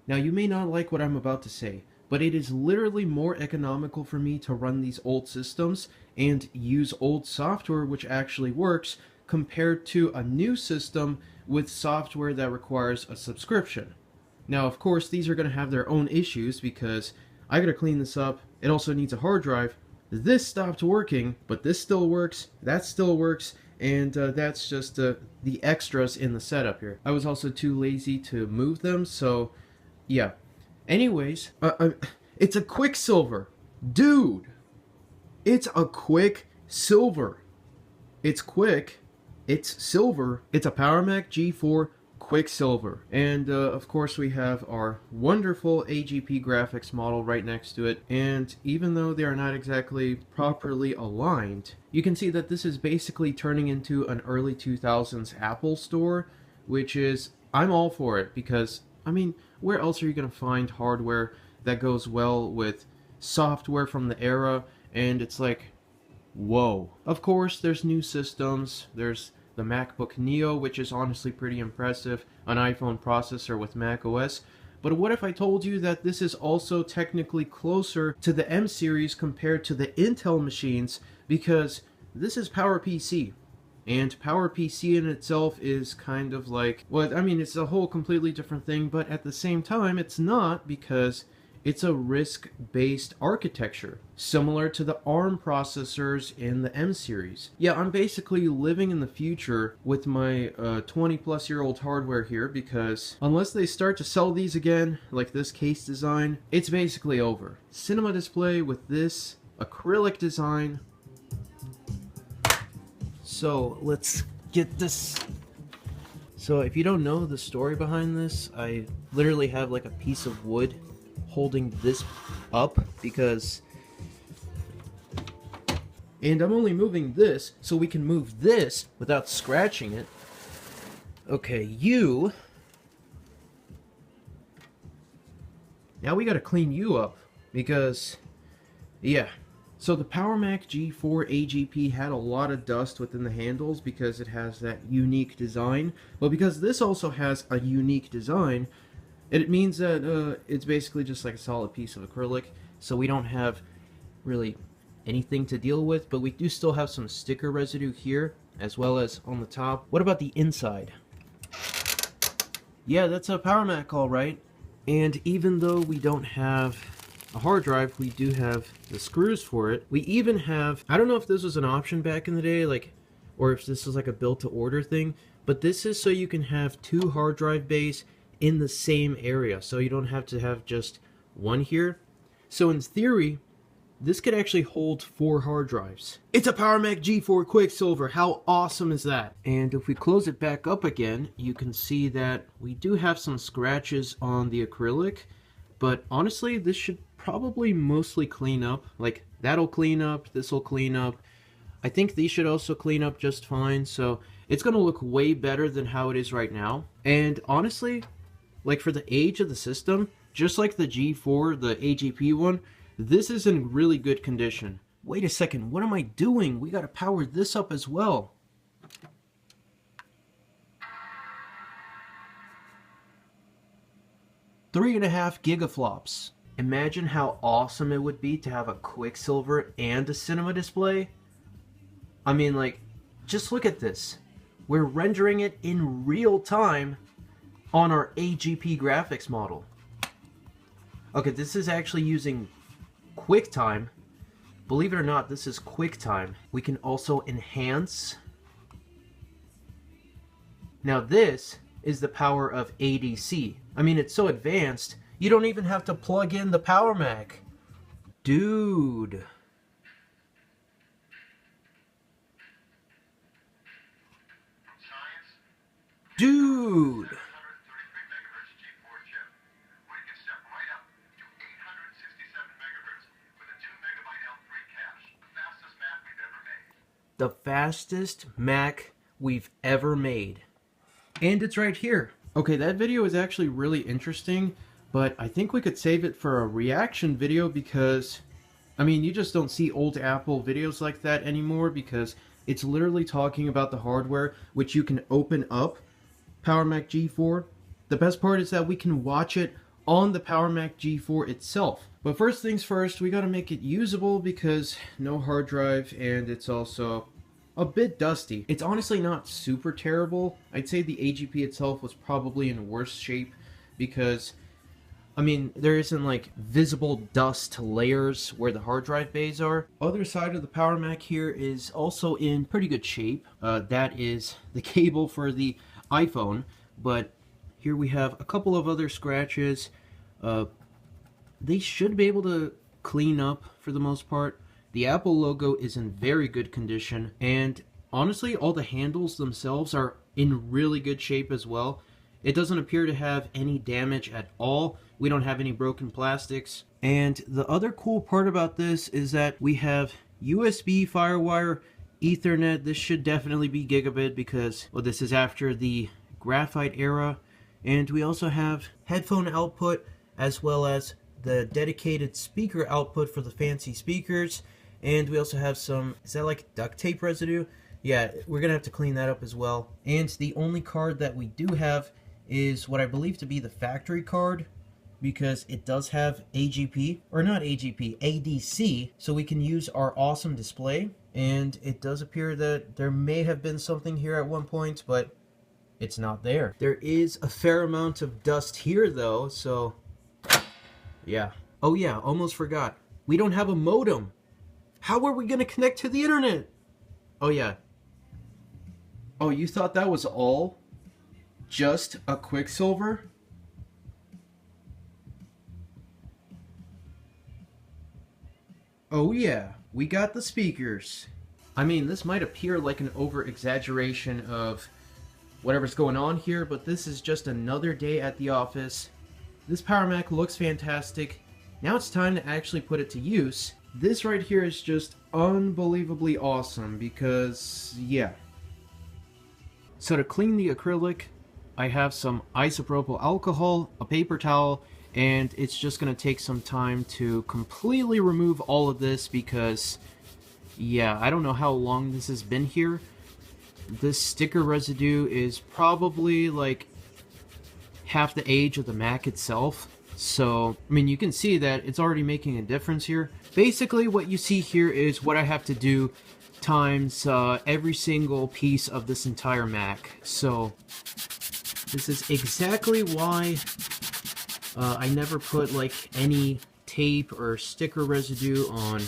Now, you may not like what I'm about to say, but it is literally more economical for me to run these old systems and use old software which actually works compared to a new system with software that requires a subscription. Now, of course, these are going to have their own issues because I got to clean this up. It also needs a hard drive. This stopped working, but this still works, that still works, and that's just the extras in the setup here. I was also too lazy to move them, so yeah. Anyways, it's a QuickSilver. Dude, it's a QuickSilver. It's quick, it's silver, it's a Power Mac G4 QuickSilver. And of course we have our wonderful AGP graphics model right next to it. And even though they are not exactly properly aligned, you can see that this is basically turning into an early 2000s Apple store, which is, I'm all for it because, I mean, where else are you going to find hardware that goes well with software from the era? And it's like, whoa. Of course, there's new systems. There's the MacBook Neo, which is honestly pretty impressive, an iPhone processor with macOS. But what if I told you that this is also technically closer to the M series compared to the Intel machines, because this is PowerPC. And PowerPC in itself is kind of like, well, I mean, it's a whole completely different thing, but at the same time, it's not, because it's a RISC-based architecture, similar to the ARM processors in the M series. Yeah, I'm basically living in the future with my 20-plus-year-old hardware here, because unless they start to sell these again, like this case design, it's basically over. Cinema display with this acrylic design. So let's get this. So if you don't know the story behind this, I literally have like a piece of wood holding this up because, and I'm only moving this so we can move this without scratching it. Okay, now we gotta clean you up because, yeah. So the Power Mac G4 AGP had a lot of dust within the handles because it has that unique design, but because this also has a unique design, it means that it's basically just like a solid piece of acrylic, so we don't have really anything to deal with, but we do still have some sticker residue here, as well as on the top. What about the inside? Yeah, that's a Power Mac, alright. And even though we don't have a hard drive, we do have the screws for it. We even have, I don't know if this was an option back in the day, like, or if this was like a built-to-order thing, but this is so you can have 2 hard drive bays in the same area, so you don't have to have just one here. So in theory, this could actually hold 4 hard drives. It's a Power Mac G4 QuickSilver. How awesome is that? And if we close it back up again, you can see that we do have some scratches on the acrylic, but honestly, this should probably mostly clean up. Like, that'll clean up, this'll clean up. I think these should also clean up just fine, so it's gonna look way better than how it is right now. And honestly, like, for the age of the system, just like the G4, the AGP one, this is in really good condition. Wait a second, what am I doing? We gotta power this up as well. Three and a half gigaflops. Imagine how awesome it would be to have a QuickSilver and a cinema display. I mean, like, just look at this. We're rendering it in real time on our AGP graphics model. Okay, this is actually using QuickTime. Believe it or not, this is QuickTime. We can also enhance. Now this is the power of ADC. I mean, it's so advanced, you don't even have to plug in the Power Mac. Dude. Dude. The fastest Mac we've ever made. And it's right here. Okay, that video is actually really interesting, but I think we could save it for a reaction video because, I mean, you just don't see old Apple videos like that anymore because it's literally talking about the hardware, which you can open up, Power Mac G4. The best part is that we can watch it on the Power Mac G4 itself. But first things first, we gotta make it usable because no hard drive, and it's also a bit dusty. It's honestly not super terrible. I'd say the AGP itself was probably in worse shape because, I mean, there isn't like visible dust layers where the hard drive bays are. Other side of the Power Mac here is also in pretty good shape. That is the cable for the iPhone, but here we have a couple of other scratches. They should be able to clean up for the most part. The Apple logo is in very good condition, and honestly, all the handles themselves are in really good shape as well. It doesn't appear to have any damage at all. We don't have any broken plastics. And the other cool part about this is that we have USB, Firewire, Ethernet. This should definitely be gigabit because, well, this is after the graphite era. And we also have headphone output as well as the dedicated speaker output for the fancy speakers. And we also have some, is that like duct tape residue? Yeah, we're gonna have to clean that up as well. And the only card that we do have is what I believe to be the factory card, because it does have AGP, or not AGP, ADC, so we can use our awesome display. And it does appear that there may have been something here at one point, but it's not there. There is a fair amount of dust here though, so yeah. Oh yeah, almost forgot. We don't have a modem. How are we gonna connect to the internet? Oh yeah. Oh, you thought that was all? Just a QuickSilver? Oh yeah, we got the speakers. I mean, this might appear like an over-exaggeration of whatever's going on here, but this is just another day at the office. This Power Mac looks fantastic. Now it's time to actually put it to use. This right here is just unbelievably awesome because, yeah. So to clean the acrylic, I have some isopropyl alcohol, a paper towel, and it's just going to take some time to completely remove all of this because, yeah, I don't know how long this has been here. This sticker residue is probably like half the age of the Mac itself. So, I mean, you can see that it's already making a difference here. Basically, what you see here is what I have to do times every single piece of this entire Mac. So, this is exactly why I never put like any tape or sticker residue on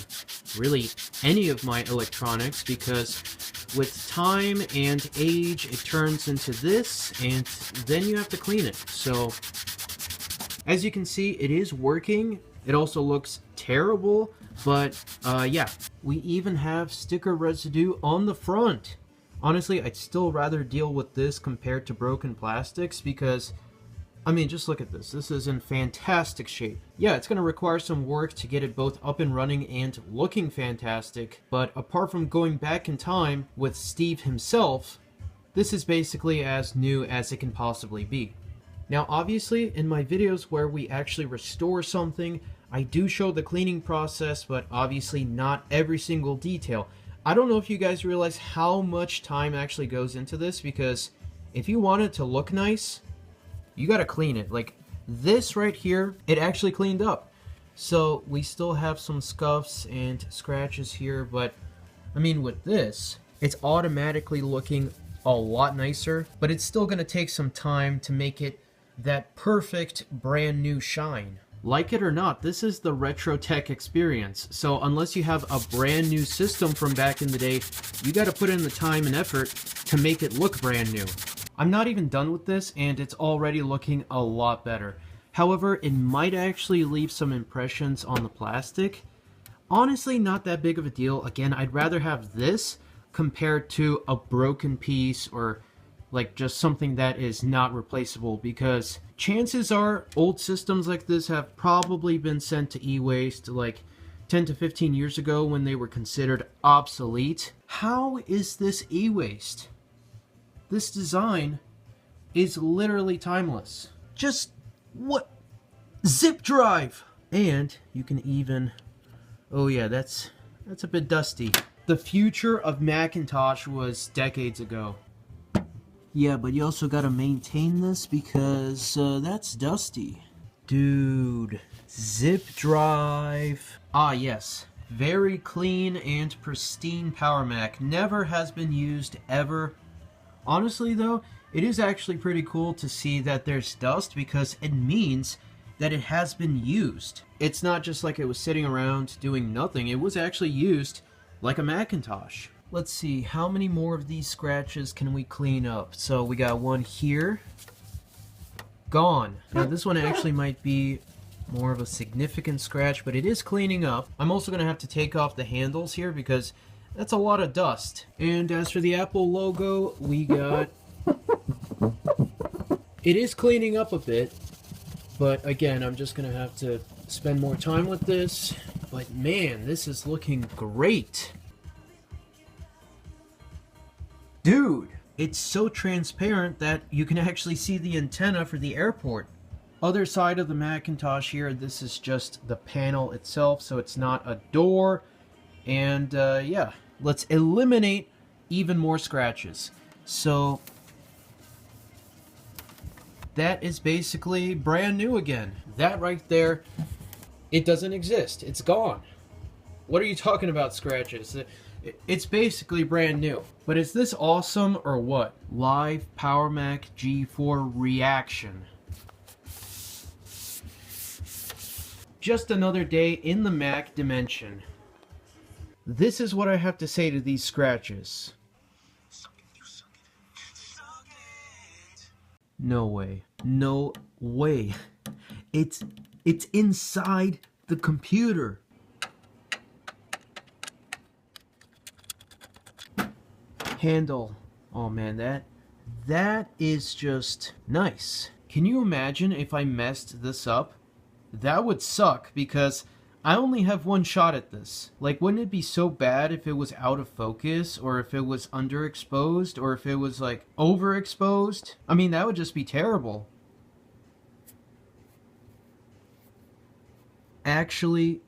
really any of my electronics, because with time and age it turns into this, and then you have to clean it. So as you can see, it is working. It also looks terrible, but yeah, we even have sticker residue on the front. Honestly, I'd still rather deal with this compared to broken plastics because, I mean, just look at this. This is in fantastic shape. Yeah, it's going to require some work to get it both up and running and looking fantastic, but apart from going back in time with Steve himself, this is basically as new as it can possibly be. Now, obviously, in my videos where we actually restore something, I do show the cleaning process, but obviously not every single detail. I don't know if you guys realize how much time actually goes into this, because if you want it to look nice, you gotta clean it. Like this right here, it actually cleaned up. So we still have some scuffs and scratches here, but I mean, with this, it's automatically looking a lot nicer, but it's still gonna take some time to make it that perfect brand new shine. Like it or not, this is the retro tech experience. So unless you have a brand new system from back in the day, you gotta put in the time and effort to make it look brand new. I'm not even done with this, and it's already looking a lot better. However, it might actually leave some impressions on the plastic. Honestly, not that big of a deal. Again, I'd rather have this compared to a broken piece or like just something that is not replaceable, because chances are old systems like this have probably been sent to e-waste like 10 to 15 years ago when they were considered obsolete. How is this e-waste? This design is literally timeless. Just what? Zip drive! And you can even, oh yeah, that's a bit dusty. The future of Macintosh was decades ago. Yeah, but you also gotta maintain this because that's dusty. Dude, zip drive. Ah, yes. Very clean and pristine Power Mac. Never has been used ever. Honestly, though, it is actually pretty cool to see that there's dust because it means that it has been used. It's not just like it was sitting around doing nothing. It was actually used like a Macintosh. Let's see, how many more of these scratches can we clean up? So we got one here. Gone. Now this one actually might be more of a significant scratch, but it is cleaning up. I'm also going to have to take off the handles here because that's a lot of dust. And as for the Apple logo, we got... It is cleaning up a bit, but again, I'm just going to have to spend more time with this. But man, this is looking great. Dude, it's so transparent that you can actually see the antenna for the airport. Other side of the Macintosh here, this is just the panel itself, so it's not a door. And yeah, let's eliminate even more scratches. So that is basically brand new again. That right there, it doesn't exist. It's gone. What are you talking about, scratches? It's basically brand new. But is this awesome or what? Live Power Mac G4 reaction. Just another day in the Mac dimension. This is what I have to say to these scratches. No way. No way. It's inside the computer. Handle. Oh man, that is just nice. Can you imagine if I messed this up? That would suck because I only have one shot at this. Like, wouldn't it be so bad if it was out of focus, or if it was underexposed, or if it was like overexposed? I mean, that would just be terrible. Actually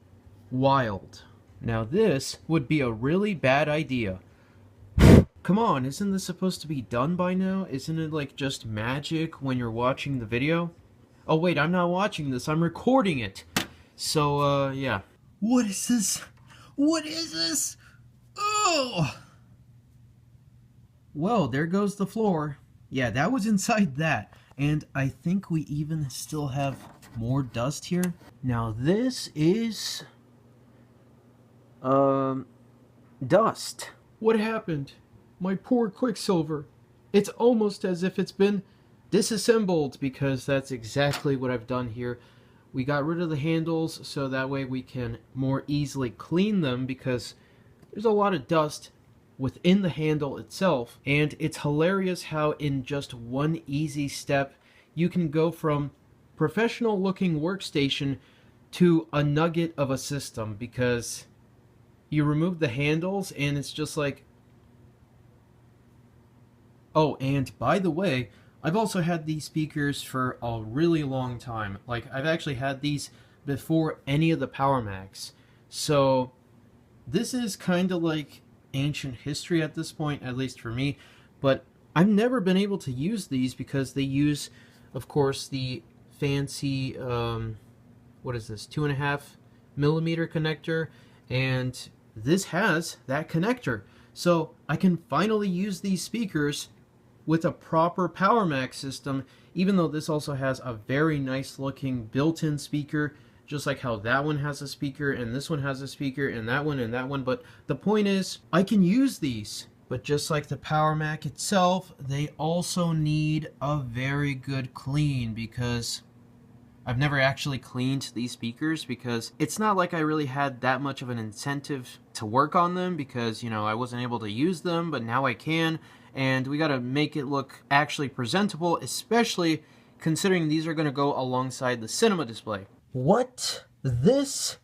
wild. Now this would be a really bad idea. Come on, isn't this supposed to be done by now? Isn't it like just magic when you're watching the video? Oh wait, I'm not watching this, I'm recording it. So, yeah. What is this? What is this? Oh! Well, there goes the floor. Yeah, that was inside that. And I think we even still have more dust here. Now this is... dust. What happened? My poor QuickSilver. It's almost as if it's been disassembled, because that's exactly what I've done here. We got rid of the handles so that way we can more easily clean them, because there's a lot of dust within the handle itself. And it's hilarious how in just one easy step you can go from professional looking workstation to a nugget of a system, because you remove the handles and it's just like... Oh, and by the way, I've also had these speakers for a really long time. Like, I've actually had these before any of the Power Macs. So this is kind of like ancient history at this point, at least for me. But I've never been able to use these because they use, of course, the fancy, what is this, 2.5mm connector. And this has that connector. So I can finally use these speakers with a proper Power Mac system, even though this also has a very nice looking built-in speaker, just like how that one has a speaker, and this one has a speaker, and that one. But the point is, I can use these. But just like the Power Mac itself, they also need a very good clean, because I've never actually cleaned these speakers, because it's not like I really had that much of an incentive to work on them, because, you know, I wasn't able to use them, but now I can. And we got to make it look actually presentable, especially considering these are going to go alongside the cinema display. What? This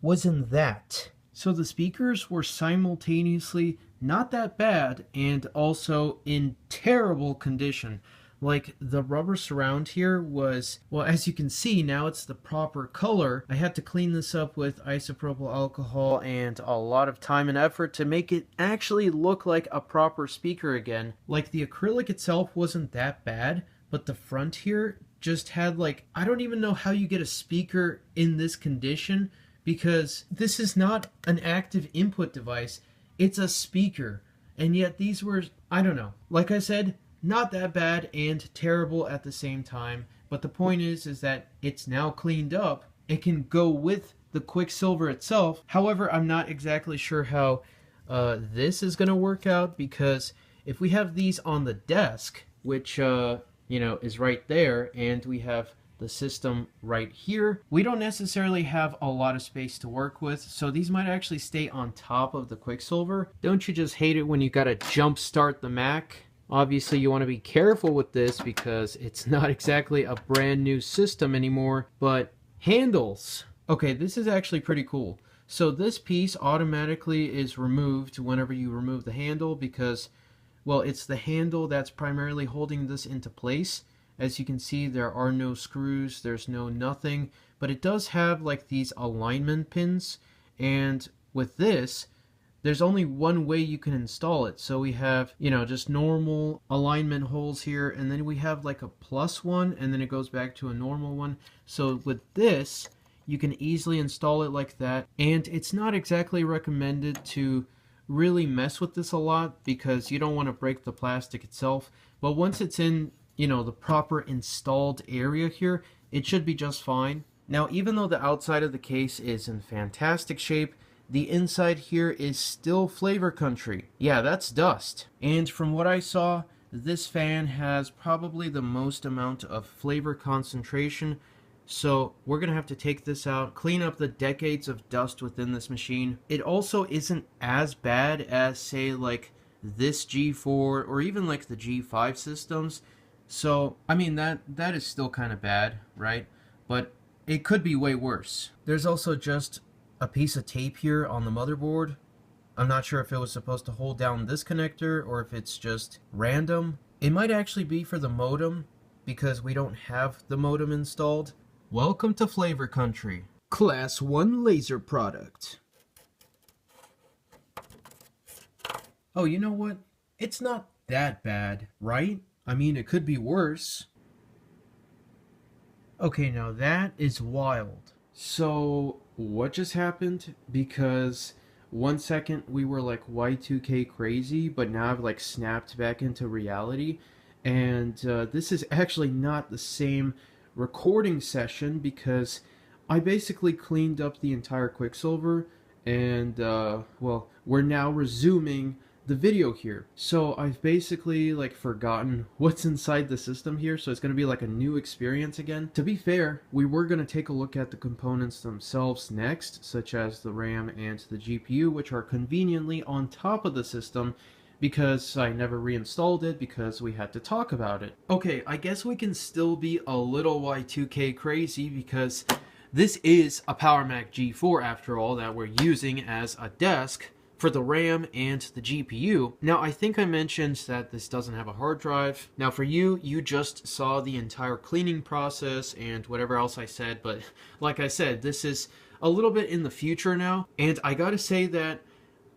was in that. So the speakers were simultaneously not that bad and also in terrible condition. Like, the rubber surround here was, well, as you can see, now it's the proper color. I had to clean this up with isopropyl alcohol and a lot of time and effort to make it actually look like a proper speaker again. Like, the acrylic itself wasn't that bad, but the front here just had like, I don't even know how you get a speaker in this condition, because this is not an active input device, it's a speaker. And yet these were, I don't know, like I said, not that bad and terrible at the same time. But the point is that it's now cleaned up. It can go with the QuickSilver itself. However, I'm not exactly sure how this is going to work out, because if we have these on the desk, which is right there, and we have the system right here, we don't necessarily have a lot of space to work with, so these might actually stay on top of the QuickSilver. Don't you just hate it when you gotta jump start the Mac? Obviously you want to be careful with this because it's not exactly a brand new system anymore, but handles. Okay, this is actually pretty cool. So this piece automatically is removed whenever you remove the handle, because, well, it's the handle that's primarily holding this into place. As you can see, there are no screws, there's no nothing, but it does have like these alignment pins, and with this, there's only one way you can install it. So we have, just normal alignment holes here, and then we have like a plus one, and then it goes back to a normal one. So with this, you can easily install it like that, and it's not exactly recommended to really mess with this a lot because you don't want to break the plastic itself. But once it's in, the proper installed area here, it should be just fine. Now, even though the outside of the case is in fantastic shape, the inside here is still flavor country. Yeah, that's dust. And from what I saw, this fan has probably the most amount of flavor concentration. So we're going to have to take this out, clean up the decades of dust within this machine. It also isn't as bad as, say, like this G4 or even like the G5 systems. So, I mean, that is still kind of bad, right? But it could be way worse. There's also just a piece of tape here on the motherboard. I'm not sure if it was supposed to hold down this connector or if it's just random. It might actually be for the modem because we don't have the modem installed. Welcome to Flavor Country. Class 1 laser product. Oh, you know what? It's not that bad, right? I mean, it could be worse. Okay, now that is wild. So, what just happened? Because 1 second we were like Y2K crazy, but now I've like snapped back into reality. And this is actually not the same recording session, because I basically cleaned up the entire QuickSilver, and well, we're now resuming the video here. So I've basically like forgotten what's inside the system here, so it's going to be like a new experience again. To be fair, we were going to take a look at the components themselves next, such as the RAM and the GPU, which are conveniently on top of the system, because I never reinstalled it because we had to talk about it. Okay, I guess we can still be a little Y2K crazy, because this is a Power Mac G4 after all that we're using as a desk for the RAM and the GPU. Now, I think I mentioned that this doesn't have a hard drive. Now, for you, you just saw the entire cleaning process and whatever else I said, but like I said, this is a little bit in the future now, and I gotta say that,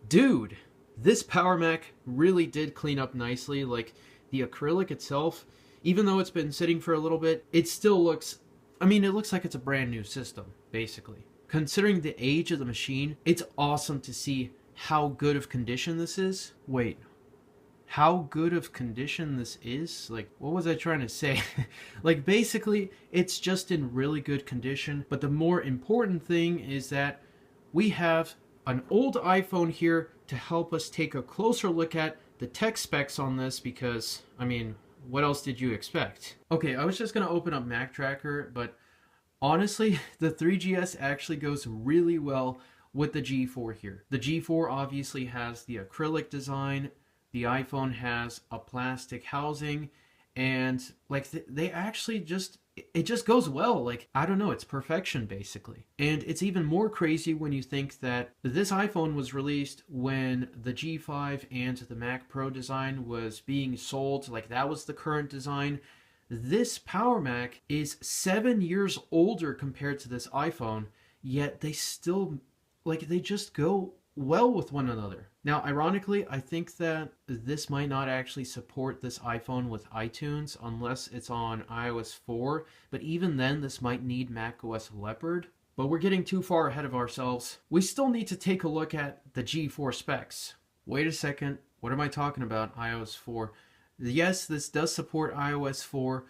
dude, this Power Mac really did clean up nicely. Like, the acrylic itself, even though it's been sitting for a little bit, it still looks, I mean, it looks like it's a brand new system, basically. Considering the age of the machine, it's awesome to see how good of condition this is. Wait, how good of condition this is? Like, what was I trying to say? Like, basically, it's just in really good condition. But the more important thing is that we have an old iPhone here to help us take a closer look at the tech specs on this, because, I mean, what else did you expect? Okay, I was just going to open up Mac Tracker, but honestly, the 3GS actually goes really well with the G4 here. The G4 obviously has the acrylic design, the iPhone has a plastic housing, and like they actually just, it just goes well. Like, I don't know, it's perfection basically. And it's even more crazy when you think that this iPhone was released when the G5 and the Mac Pro design was being sold. Like, that was the current design. This Power Mac is 7 years older compared to this iPhone, yet they still, like, they just go well with one another. Now, ironically, I think that this might not actually support this iPhone with iTunes unless it's on iOS 4, but even then, this might need macOS Leopard. But we're getting too far ahead of ourselves. We still need to take a look at the G4 specs. Wait a second, what am I talking about, iOS 4? Yes, this does support iOS 4,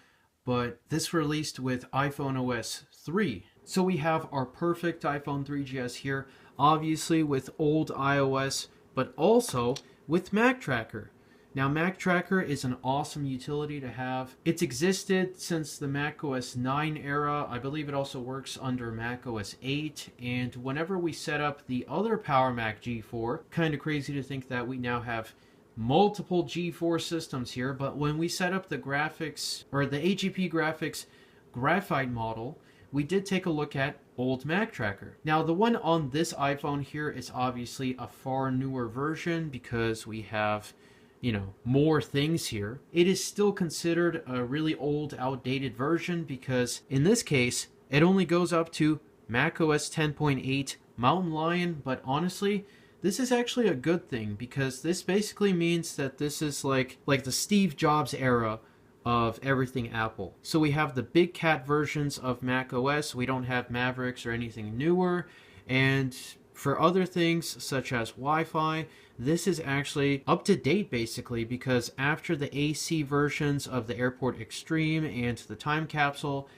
but this released with iPhone OS 3. So we have our perfect iPhone 3GS here, obviously with old iOS, but also with Mac Tracker. Now, Mac Tracker is an awesome utility to have. It's existed since the macOS 9 era. I believe it also works under macOS 8. And whenever we set up the other Power Mac G4, kind of crazy to think that we now have multiple G4 systems here, but when we set up the graphics, or the AGP graphics graphite model, we did take a look at old Mac Tracker. Now, the one on this iPhone here is obviously a far newer version because we have, you know, more things here. It is still considered a really old, outdated version because in this case, it only goes up to macOS 10.8 Mountain Lion, but honestly, this is actually a good thing because this basically means that this is like the Steve Jobs era of everything Apple. So we have the big cat versions of macOS. We don't have Mavericks or anything newer. And for other things such as Wi-Fi, this is actually up to date basically because after the AC versions of the Airport Extreme and the Time Capsule,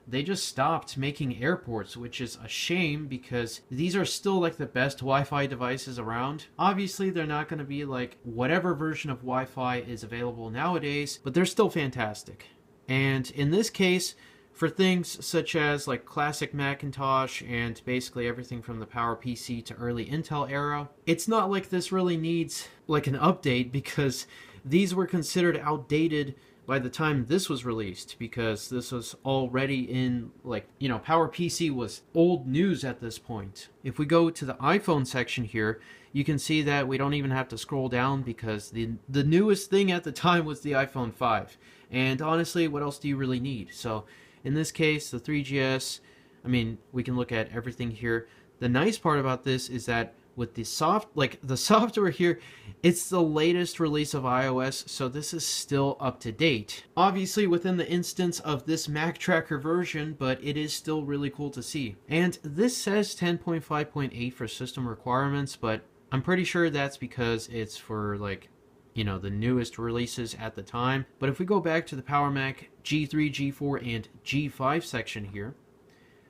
they just stopped making airports, which is a shame because these are still like the best Wi-Fi devices around. Obviously, they're not going to be like whatever version of Wi-Fi is available nowadays, but they're still fantastic. And in this case, for things such as like classic Macintosh and basically everything from the PowerPC to early Intel era, it's not like this really needs like an update because these were considered outdated by the time this was released because this was already in, like, you know, PowerPC was old news at this point. If we go to the iPhone section here, you can see that we don't even have to scroll down because the newest thing at the time was the iPhone 5. And honestly, what else do you really need? So in this case, the 3GS, I mean, we can look at everything here. The nice part about this is that with the software here, it's the latest release of iOS, so this is still up to date. Obviously within the instance of this Mac Tracker version, but it is still really cool to see. And this says 10.5.8 for system requirements, but I'm pretty sure that's because it's for, like, you know, the newest releases at the time. But if we go back to the Power Mac G3, G4, and G5 section here,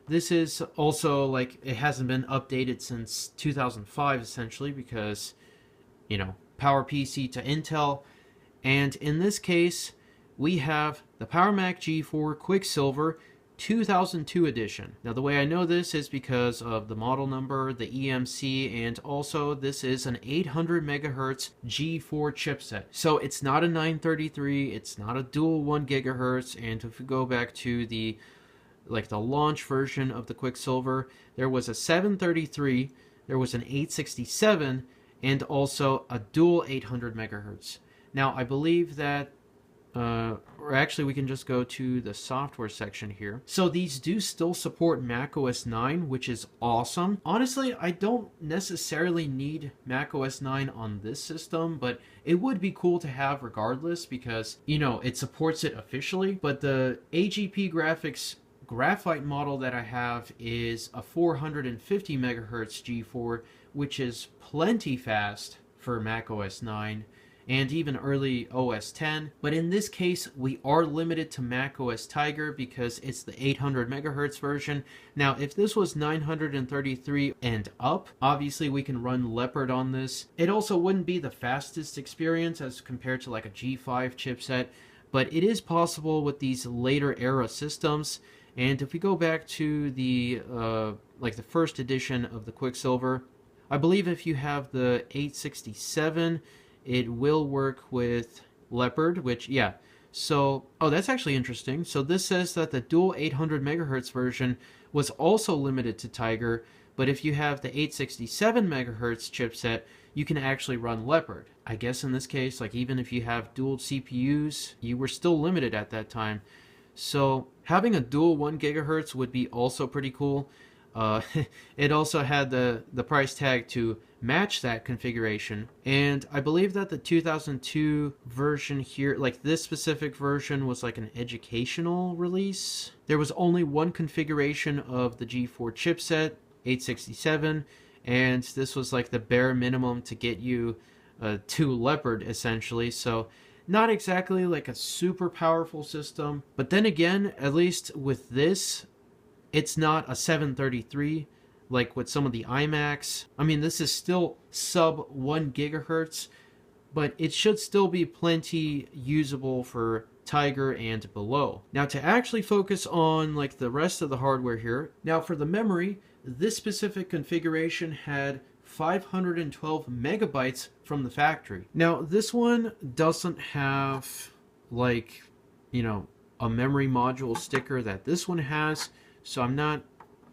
this is also, like, it hasn't been updated since 2005, essentially, because, you know, PowerPC to Intel. And in this case, we have the Power Mac G4 QuickSilver 2002 edition. Now, the way I know this is because of the model number, the EMC, and also this is an 800 megahertz G4 chipset. So it's not a 933, it's not a dual 1 gigahertz, and if we go back to the launch version of the QuickSilver, there was a 733, there was an 867, and also a dual 800 megahertz. Now, I believe that, or actually we can just go to the software section here. So these do still support macOS 9, which is awesome. Honestly, I don't necessarily need macOS 9 on this system, but it would be cool to have regardless because, you know, it supports it officially. But the AGP graphics graphite model that I have is a 450 megahertz G4, which is plenty fast for macOS 9 and even early OS 10. But in this case, we are limited to macOS Tiger because it's the 800 megahertz version. Now, if this was 933 and up, obviously we can run Leopard on this. It also wouldn't be the fastest experience as compared to like a G5 chipset, but it is possible with these later era systems. And if we go back to the the first edition of the QuickSilver, I believe if you have the 867, it will work with Leopard, which, yeah. So, oh, that's actually interesting. So this says that the dual 800 megahertz version was also limited to Tiger, but if you have the 867 megahertz chipset, you can actually run Leopard. I guess in this case, like even if you have dual CPUs, you were still limited at that time. So having a dual 1 gigahertz would be also pretty cool. It also had the price tag to match that configuration. And I believe that the 2002 version here, like this specific version, was like an educational release. There was only one configuration of the G4 chipset, 867, and this was like the bare minimum to get you to Leopard essentially. So not exactly like a super powerful system, but then again, at least with this, it's not a 733 like with some of the iMacs. I mean, this is still sub 1 gigahertz, but it should still be plenty usable for Tiger and below. Now to actually focus on like the rest of the hardware here. Now for the memory, this specific configuration had 512 megabytes from the factory. Now this one doesn't have like, you know, a memory module sticker that this one has, so I'm not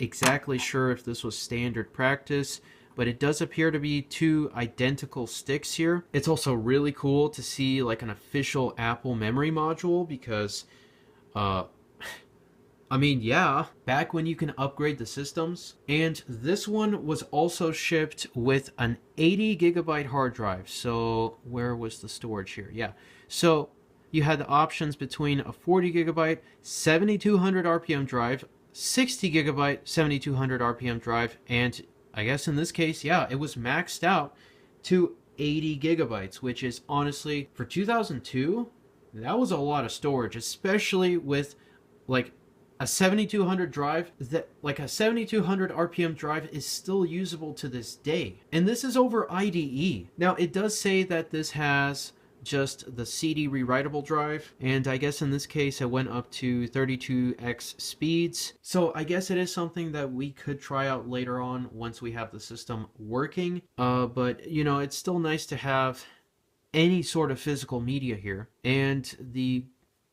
exactly sure if this was standard practice, but it does appear to be two identical sticks here. It's also really cool to see like an official Apple memory module because I mean, yeah, back when you can upgrade the systems. And this one was also shipped with an 80 gigabyte hard drive. So where was the storage here? Yeah. So you had the options between a 40 gigabyte 7200 RPM drive, 60 gigabyte 7200 RPM drive, and I guess in this case, yeah, it was maxed out to 80 gigabytes, which is honestly, for 2002, that was a lot of storage, especially with like a 7200 drive. That like a 7200 RPM drive is still usable to this day. And this is over IDE. Now, it does say that this has just the CD rewritable drive, and I guess in this case it went up to 32x speeds. So I guess it is something that we could try out later on once we have the system working. But you know, it's still nice to have any sort of physical media here. And the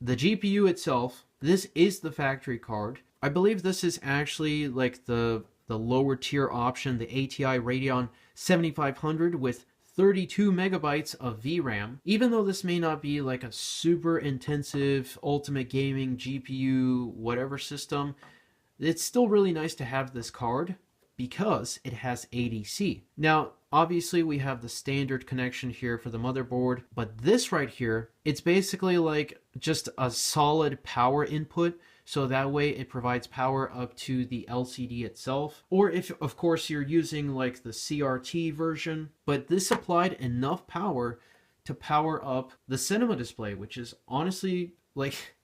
GPU itself, this is the factory card. I believe this is actually like the lower tier option, the ATI Radeon 7500 with 32 megabytes of VRAM. Even though this may not be like a super intensive ultimate gaming GPU whatever system, it's still really nice to have this card because it has ADC. Now, obviously we have the standard connection here for the motherboard, but this right here, it's basically like just a solid power input. So that way it provides power up to the LCD itself. Or if, of course, you're using like the CRT version, but this supplied enough power to power up the cinema display, which is honestly like,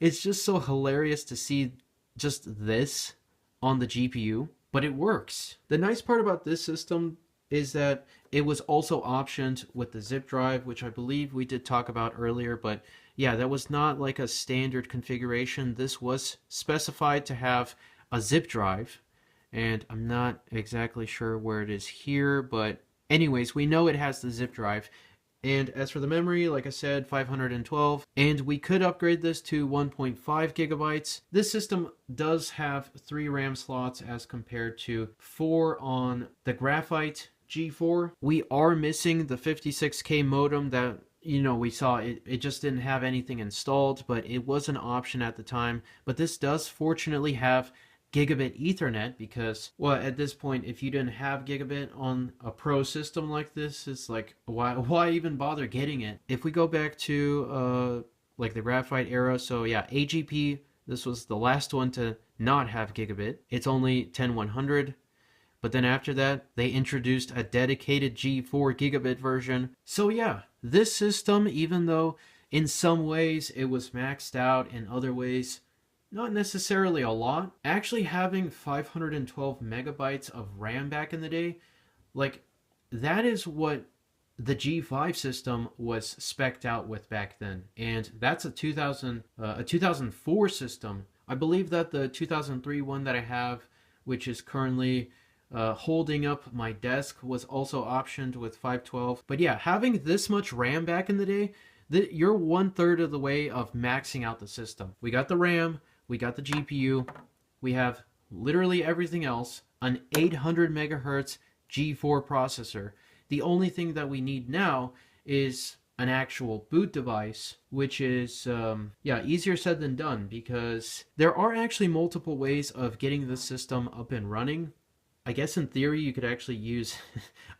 it's just so hilarious to see just this on the GPU, but it works. The nice part about this system is that it was also optioned with the zip drive, which I believe we did talk about earlier, but yeah, that was not like a standard configuration. This was specified to have a zip drive, and I'm not exactly sure where it is here, but anyways, we know it has the zip drive. And as for the memory, like I said, 512, and we could upgrade this to 1.5 gigabytes. This system does have 3 RAM slots as compared to 4 on the Graphite G4. We are missing the 56K modem that, you know, we saw it just didn't have anything installed, but it was an option at the time. But this does fortunately have gigabit Ethernet because, well, at this point, if you didn't have gigabit on a pro system like this, it's like, why even bother getting it? If we go back to like the Graphite era, so yeah, AGP, this was the last one to not have gigabit. It's only 10100. But then after that, they introduced a dedicated G4 gigabit version. So yeah, this system, even though in some ways it was maxed out, in other ways, not necessarily a lot, actually having 512 megabytes of RAM back in the day, like, that is what the G5 system was spec'd out with back then. And that's a 2004 system. I believe that the 2003 one that I have, which is currently holding up my desk, was also optioned with 512. But yeah, having this much RAM back in the day, you're 1/3 of the way of maxing out the system. We got the RAM, we got the GPU, we have literally everything else, an 800 megahertz G4 processor. The only thing that we need now is an actual boot device, which is, yeah, easier said than done because there are actually multiple ways of getting the system up and running. I guess in theory you could actually use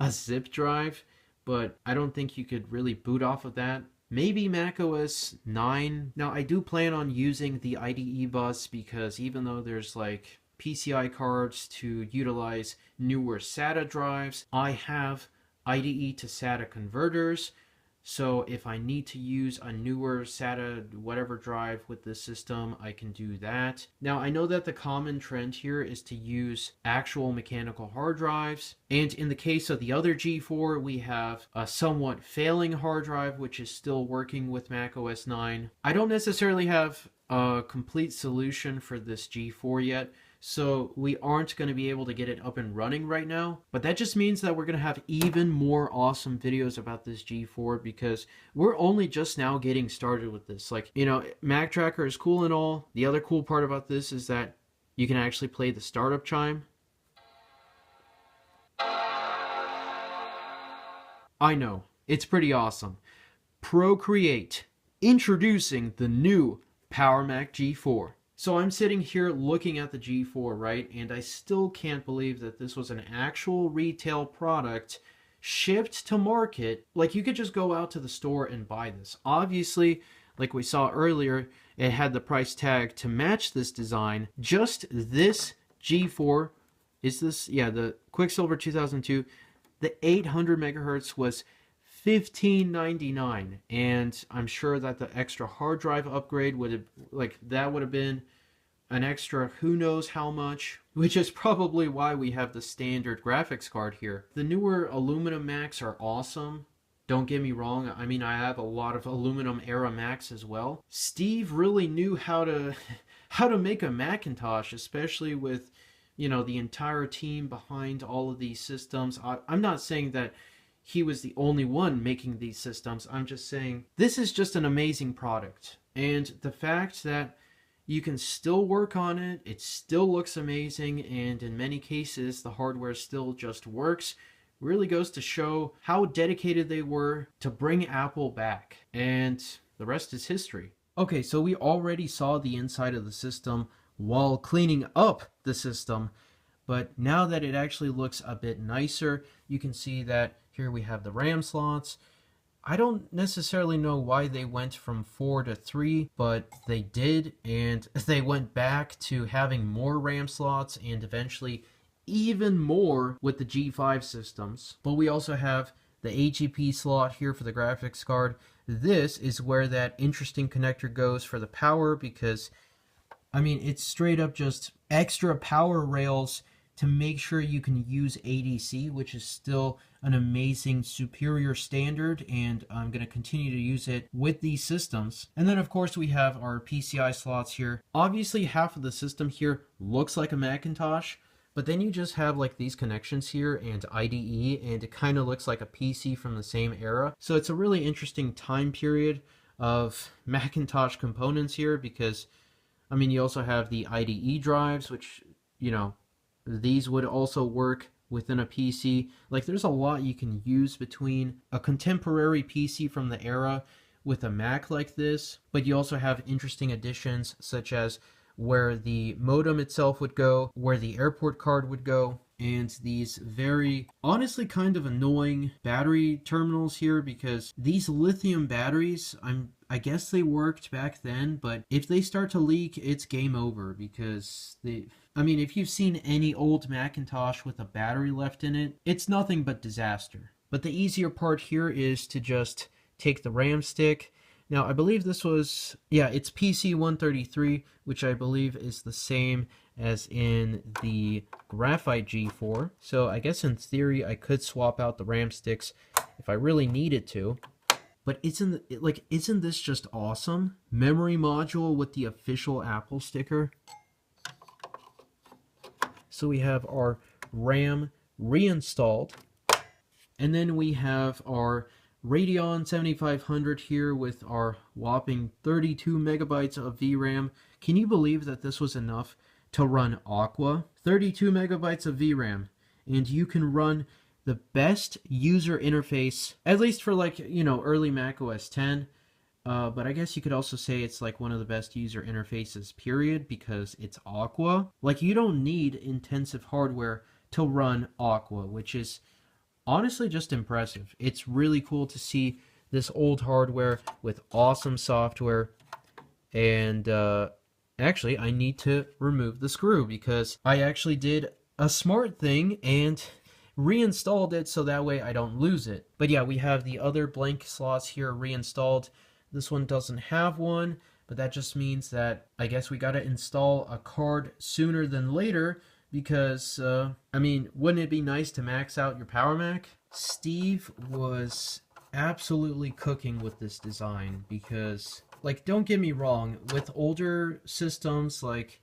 a zip drive, but I don't think you could really boot off of that. Maybe macOS 9. Now, I do plan on using the IDE bus because even though there's like PCI cards to utilize newer SATA drives, I have IDE to SATA converters. So if I need to use a newer SATA whatever drive with this system, I can do that. Now, I know that the common trend here is to use actual mechanical hard drives. And in the case of the other G4, we have a somewhat failing hard drive, which is still working with macOS 9. I don't necessarily have a complete solution for this G4 yet, so we aren't going to be able to get it up and running right now. But that just means that we're going to have even more awesome videos about this G4 because we're only just now getting started with this. Like, you know, Mac Tracker is cool and all. The other cool part about this is that you can actually play the startup chime. I know, it's pretty awesome. Procreate, introducing the new Power Mac G4. So I'm sitting here looking at the G4, right? And I still can't believe that this was an actual retail product shipped to market. Like, you could just go out to the store and buy this. Obviously, like we saw earlier, it had the price tag to match this design. Just this G4, is this, yeah, the QuickSilver 2002, the 800 megahertz was $15.99, and I'm sure that the extra hard drive upgrade would have, like, that would have been an extra who knows how much, which is probably why we have the standard graphics card here. The newer aluminum Macs are awesome. Don't get me wrong, I mean, I have a lot of aluminum era Macs as well. Steve really knew how to make a Macintosh, especially with, you know, the entire team behind all of these systems. I'm not saying that he was the only one making these systems. I'm just saying this is just an amazing product. And the fact that you can still work on it, it still looks amazing, and in many cases the hardware still just works, really goes to show how dedicated they were to bring Apple back. And the rest is history. Okay, so we already saw the inside of the system while cleaning up the system, but now that it actually looks a bit nicer, you can see that here we have the RAM slots. I don't necessarily know why they went from 4 to 3, but they did, and they went back to having more RAM slots and eventually even more with the G5 systems. But we also have the AGP slot here for the graphics card. This is where that interesting connector goes for the power, because I mean, it's straight up just extra power rails to make sure you can use ADC, which is still an amazing superior standard, and I'm going to continue to use it with these systems. And then of course we have our PCI slots here. Obviously half of the system here looks like a Macintosh, but then you just have like these connections here and IDE, and it kind of looks like a PC from the same era. So it's a really interesting time period of Macintosh components here, because I mean, you also have the IDE drives, which, you know, these would also work within a PC. Like, there's a lot you can use between a contemporary PC from the era with a Mac like this, but you also have interesting additions such as where the modem itself would go, where the airport card would go, and these very, honestly, kind of annoying battery terminals here, because these lithium batteries, I guess they worked back then, but if they start to leak, it's game over, because I mean, if you've seen any old Macintosh with a battery left in it, it's nothing but disaster. But the easier part here is to just take the RAM stick. Now, I believe this was, yeah, it's PC133, which I believe is the same as in the Graphite G4. So I guess in theory, I could swap out the RAM sticks if I really needed to. But isn't this just awesome? Memory module with the official Apple sticker. So we have our RAM reinstalled. And then we have our Radeon 7500 here with our whopping 32 megabytes of VRAM. Can you believe that this was enough to run Aqua? 32 megabytes of VRAM, and you can run the best user interface, at least for, like, you know, early macOS 10. But I guess you could also say it's like one of the best user interfaces, period, because it's Aqua. Like, you don't need intensive hardware to run Aqua, which is honestly just impressive. It's really cool to see this old hardware with awesome software. And actually, I need to remove the screw because I actually did a smart thing and reinstalled it so that way I don't lose it. But yeah, we have the other blank slots here reinstalled. This one doesn't have one, but that just means that I guess we got to install a card sooner than later because, I mean, wouldn't it be nice to max out your Power Mac? Steve was absolutely cooking with this design because, like, don't get me wrong, with older systems like,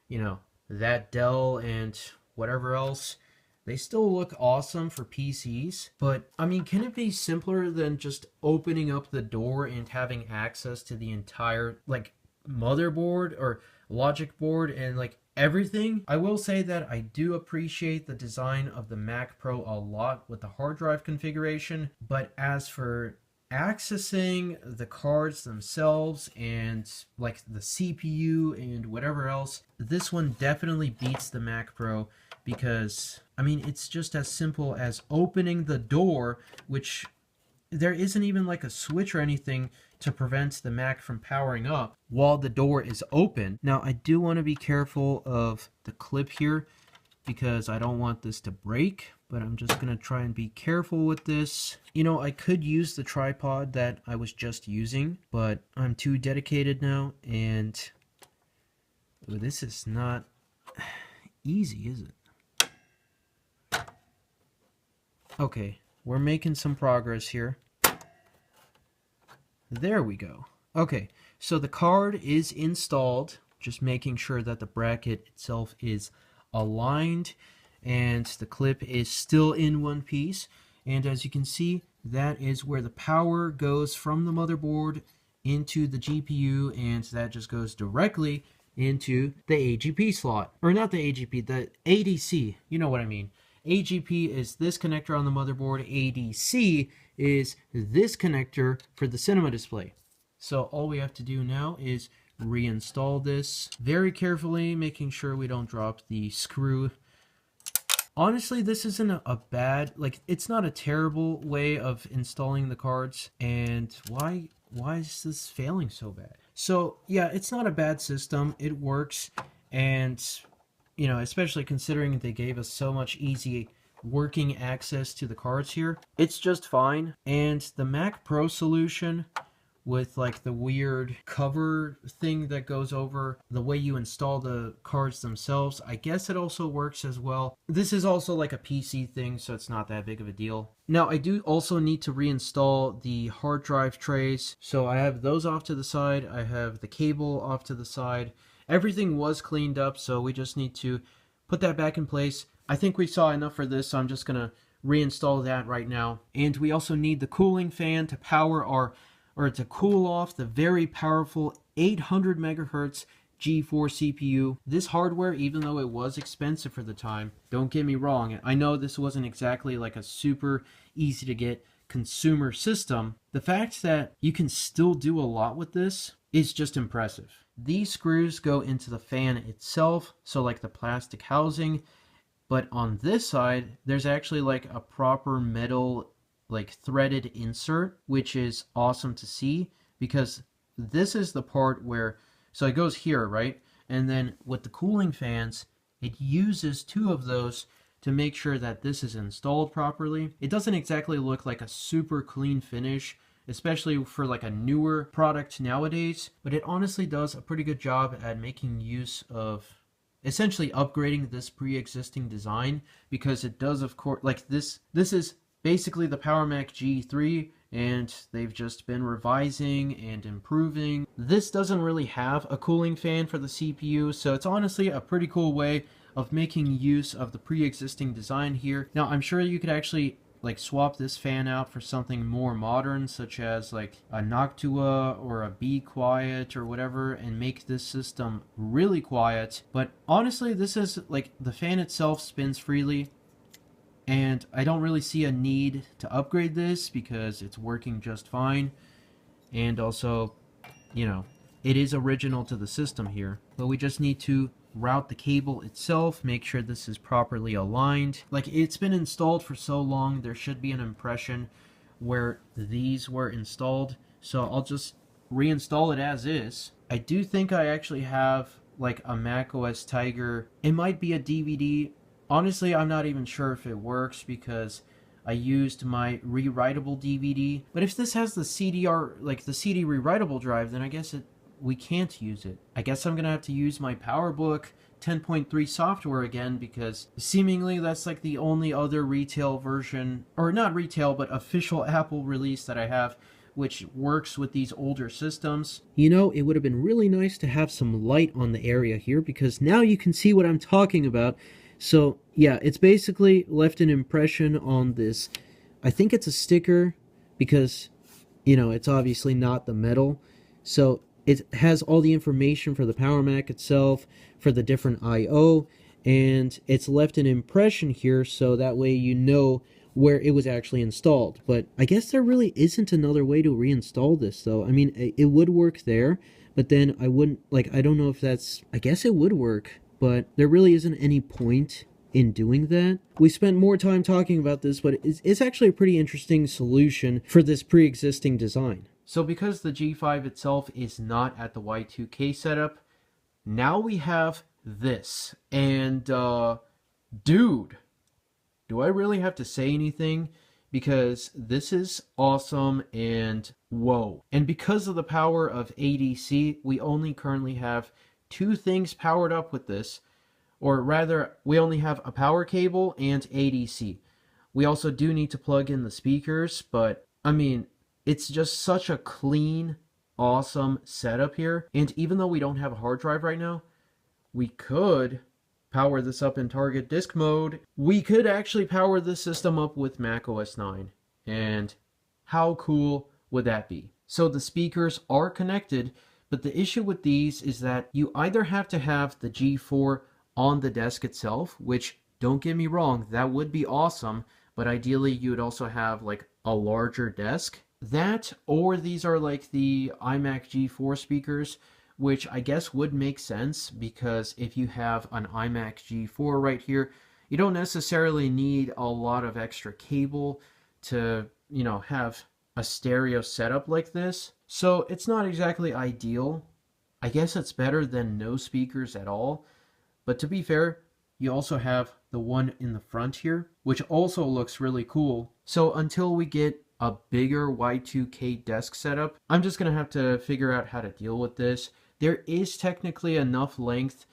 you know, that Dell and whatever else, they still look awesome for PCs, but I mean, can it be simpler than just opening up the door and having access to the entire, like, motherboard or logic board and, like, everything? I will say that I do appreciate the design of the Mac Pro a lot with the hard drive configuration, but as for accessing the cards themselves and like the CPU and whatever else, this one definitely beats the Mac Pro because, I mean, it's just as simple as opening the door, which there isn't even like a switch or anything to prevent the Mac from powering up while the door is open. Now, I do want to be careful of the clip here because I don't want this to break, but I'm just going to try and be careful with this. You know, I could use the tripod that I was just using, but I'm too dedicated now, and this is not easy, is it? Okay, we're making some progress here. There we go. Okay, so the card is installed, just making sure that the bracket itself is aligned and the clip is still in one piece. And as you can see, that is where the power goes from the motherboard into the GPU, and that just goes directly into the AGP slot. Or not the AGP, the ADC. You know what I mean. AGP is this connector on the motherboard. ADC is this connector for the cinema display. So all we have to do now is reinstall this very carefully, making sure we don't drop the screw. Honestly, this isn't a bad, like, it's not a terrible way of installing the cards. And why is this failing so bad? So yeah, it's not a bad system. It works, and you know, especially considering they gave us so much easy working access to the cards here, it's just fine. And the Mac Pro solution with like the weird cover thing that goes over the way you install the cards themselves, I guess it also works as well. This is also like a PC thing, so it's not that big of a deal. Now, I do also need to reinstall the hard drive trays, so I have those off to the side. I have the cable off to the side. Everything was cleaned up, so we just need to put that back in place. I think we saw enough for this, so I'm just gonna reinstall that right now. And we also need the cooling fan to power our, or to cool off the very powerful 800 megahertz G4 CPU. This hardware, even though it was expensive for the time, don't get me wrong, I know this wasn't exactly like a super easy to get consumer system. The fact that you can still do a lot with this is just impressive. These screws go into the fan itself, so like the plastic housing, but on this side, there's actually like a proper metal, like threaded insert, which is awesome to see because this is the part where, so it goes here, right? And then with the cooling fans, it uses two of those to make sure that this is installed properly. It doesn't exactly look like a super clean finish, especially for like a newer product nowadays, but it honestly does a pretty good job at making use of essentially upgrading this pre-existing design, because it does, of course, like this is basically the Power Mac G3, and they've just been revising and improving. This doesn't really have a cooling fan for the CPU, so it's honestly a pretty cool way of making use of the pre-existing design here. Now, I'm sure you could actually like swap this fan out for something more modern, such as like a Noctua or a Be Quiet or whatever, and make this system really quiet. But honestly, this is like, the fan itself spins freely, and I don't really see a need to upgrade this because it's working just fine. And also, you know, it is original to the system here, but we just need to route the cable itself, make sure this is properly aligned. Like, it's been installed for so long, there should be an impression where these were installed. So I'll just reinstall it as is. I do think I actually have like a macOS Tiger. It might be a DVD. Honestly, I'm not even sure if it works because I used my rewritable DVD. But if this has the CDR, like the CD rewritable drive, then I guess we can't use it. I guess I'm gonna have to use my PowerBook 10.3 software again, because seemingly that's like the only other retail version, or not retail, but official Apple release that I have, which works with these older systems. You know, it would have been really nice to have some light on the area here, because now you can see what I'm talking about. So yeah, it's basically left an impression on this. I think it's a sticker because, you know, it's obviously not the metal. So it has all the information for the Power Mac itself, for the different I/O, and it's left an impression here so that way you know where it was actually installed. But I guess there really isn't another way to reinstall this, though. I mean, it would work there, but then I wouldn't, like, I don't know if that's, I guess it would work, but there really isn't any point in doing that. We spent more time talking about this, but it's actually a pretty interesting solution for this pre-existing design. So because the G5 itself is not at the Y2K setup, now we have this. And, dude, do I really have to say anything? Because this is awesome and whoa. And because of the power of ADC, we only currently have two things powered up with this. Or rather, we only have a power cable and ADC. We also do need to plug in the speakers, but I mean, it's just such a clean, awesome setup here. And even though we don't have a hard drive right now, we could power this up in target disk mode. We could actually power this system up with macOS 9. And how cool would that be? So the speakers are connected, but the issue with these is that you either have to have the G4 on the desk itself, which, don't get me wrong, that would be awesome, but ideally you would also have like a larger desk. That, or these are like the iMac G4 speakers, which I guess would make sense, because if you have an iMac G4 right here, you don't necessarily need a lot of extra cable to, you know, have a stereo setup like this. So it's not exactly ideal. I guess it's better than no speakers at all. But to be fair, you also have the one in the front here, which also looks really cool. So until we get a bigger Y2K desk setup, I'm just going to have to figure out how to deal with this. There is technically enough length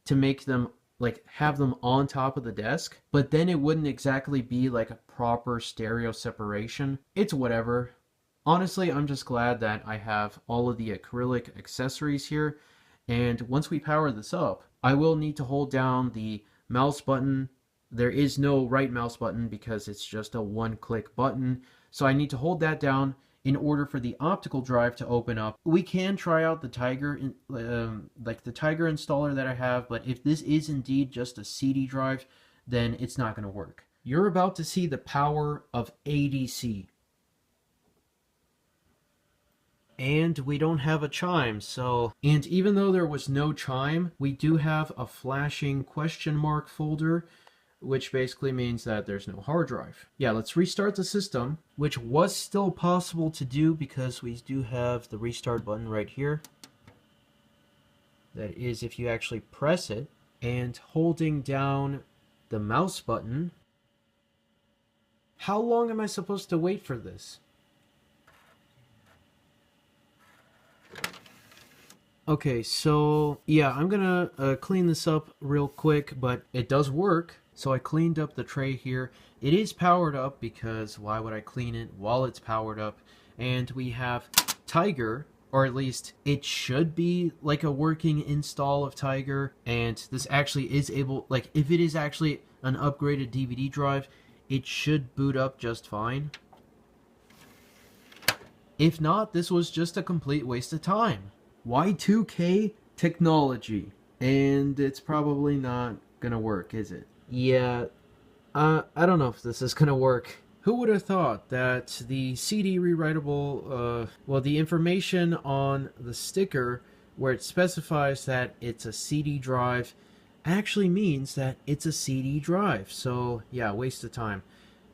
to make them, like, have them on top of the desk, but then it wouldn't exactly be like a proper stereo separation. It's whatever. Honestly, I'm just glad that I have all of the acrylic accessories here, and once we power this up, I will need to hold down the mouse button. There is no right mouse button because it's just a one-click button, so I need to hold that down in order for the optical drive to open up. We can try out the Tiger, like the Tiger installer that I have, but if this is indeed just a CD drive, then it's not going to work. You're about to see the power of ADC. And we don't have a chime, so... And even though there was no chime, we do have a flashing question mark folder, which basically means that there's no hard drive. Yeah, let's restart the system, which was still possible to do because we do have the restart button right here. That is if you actually press it, and holding down the mouse button. How long am I supposed to wait for this? Okay, so yeah, I'm gonna clean this up real quick, but it does work. So I cleaned up the tray here. It is powered up because why would I clean it while it's powered up? And we have Tiger, or at least it should be like a working install of Tiger. And this actually is able, like if it is actually an upgraded DVD drive, it should boot up just fine. If not, this was just a complete waste of time. Y2K technology. And it's probably not gonna work, is it? Yeah, I don't know if this is gonna work. Who would have thought that the CD rewritable, well, the information on the sticker where it specifies that it's a CD drive actually means that it's a CD drive. So yeah, waste of time.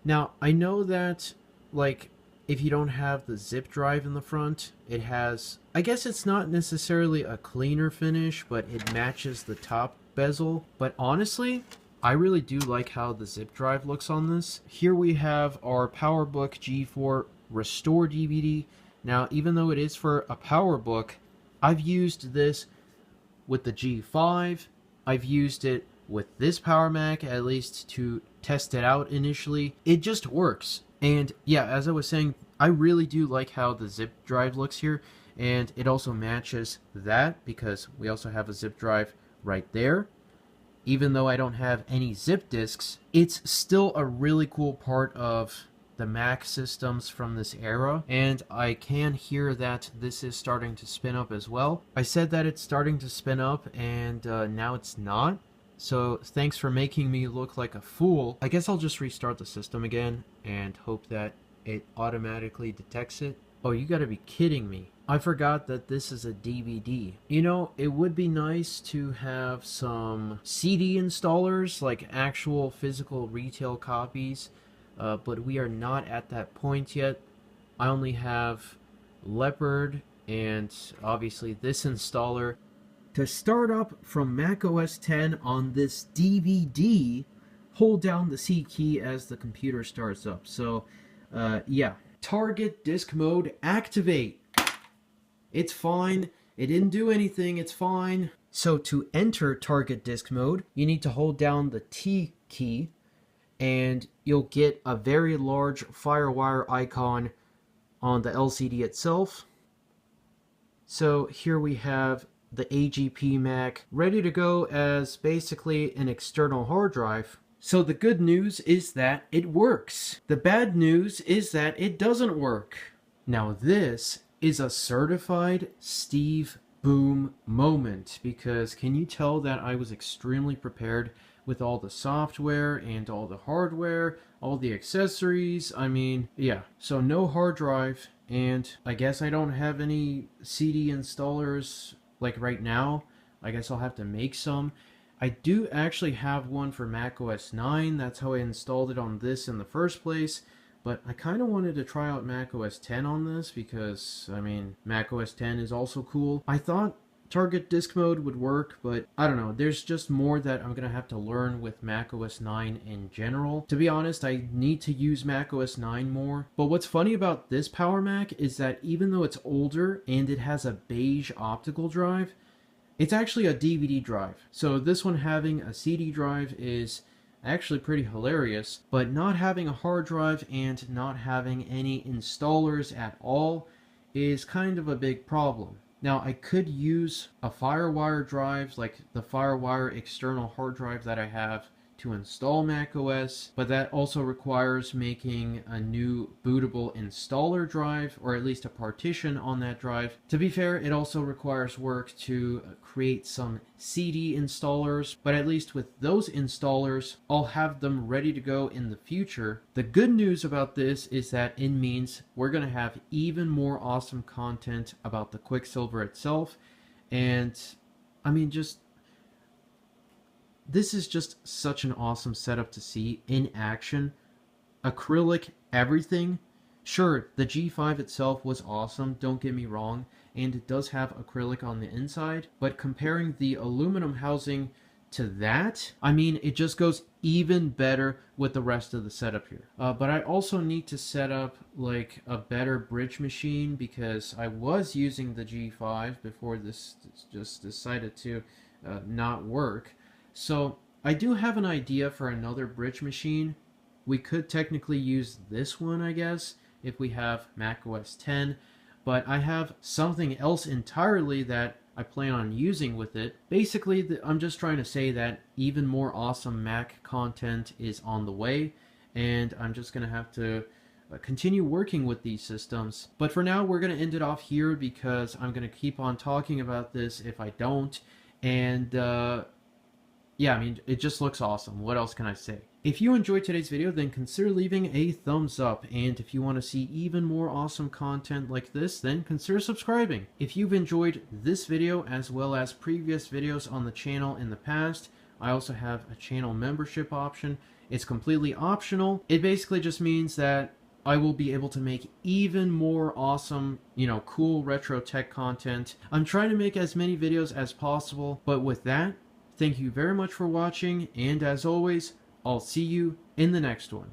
Now, I know that, like, if you don't have the zip drive in the front, it has, I guess it's not necessarily a cleaner finish, but it matches the top bezel. But honestly, I really do like how the zip drive looks on this. Here we have our PowerBook G4 Restore DVD. Now, even though it is for a PowerBook, I've used this with the G5. I've used it with this Power Mac, at least to test it out initially. It just works. And yeah, as I was saying, I really do like how the zip drive looks here, and it also matches that because we also have a zip drive right there. Even though I don't have any zip disks, it's still a really cool part of the Mac systems from this era, and I can hear that this is starting to spin up as well. I said that it's starting to spin up, and now it's not. So thanks for making me look like a fool. I guess I'll just restart the system again and hope that it automatically detects it. Oh, you gotta be kidding me. I forgot that this is a DVD. You know, it would be nice to have some CD installers, like actual physical retail copies, but we are not at that point yet. I only have Leopard and obviously this installer. To start up from macOS 10 on this DVD, hold down the C key as the computer starts up. So, yeah. Target disk mode activate. It's fine. It didn't do anything. It's fine. So to enter target disk mode, you need to hold down the T key, and you'll get a very large FireWire icon on the LCD itself. So here we have the AGP Mac ready to go as basically an external hard drive. So the good news is that it works. The bad news is that it doesn't work. Now this is a certified Steve Boom moment, because can you tell that I was extremely prepared with all the software and all the hardware, all the accessories. I mean, yeah. So no hard drive, and I guess I don't have any CD installers like right now. I guess I'll have to make some. I do actually have one for macOS 9. That's how I installed it on this in the first place. But I kind of wanted to try out macOS 10 on this because, I mean, macOS 10 is also cool. I thought target disk mode would work, but I don't know. There's just more that I'm going to have to learn with macOS 9 in general. To be honest, I need to use macOS 9 more. But what's funny about this Power Mac is that even though it's older and it has a beige optical drive, it's actually a DVD drive. So this one having a CD drive is actually pretty hilarious, but not having a hard drive and not having any installers at all is kind of a big problem. Now I could use a FireWire drive, like the FireWire external hard drive that I have, to install macOS, but that also requires making a new bootable installer drive, or at least a partition on that drive. To be fair, it also requires work to create some CD installers, but at least with those installers, I'll have them ready to go in the future. The good news about this is that it means we're going to have even more awesome content about the QuickSilver itself, and I mean, this is just such an awesome setup to see in action. Acrylic everything. Sure, the G5 itself was awesome, don't get me wrong, and it does have acrylic on the inside, but comparing the aluminum housing to that, I mean, it just goes even better with the rest of the setup here. But I also need to set up like a better bridge machine, because I was using the G5 before this just decided to not work. So I do have an idea for another bridge machine. We could technically use this one, I guess, if we have macOS 10, but I have something else entirely that I plan on using with it. Basically, I'm just trying to say that even more awesome Mac content is on the way, and I'm just going to have to continue working with these systems. But for now, we're going to end it off here because I'm going to keep on talking about this if I don't, and yeah, I mean, it just looks awesome. What else can I say? If you enjoyed today's video, then consider leaving a thumbs up. And if you want to see even more awesome content like this, then consider subscribing. If you've enjoyed this video as well as previous videos on the channel in the past, I also have a channel membership option. It's completely optional. It basically just means that I will be able to make even more awesome, cool retro tech content. I'm trying to make as many videos as possible, but with that, thank you very much for watching, and as always, I'll see you in the next one.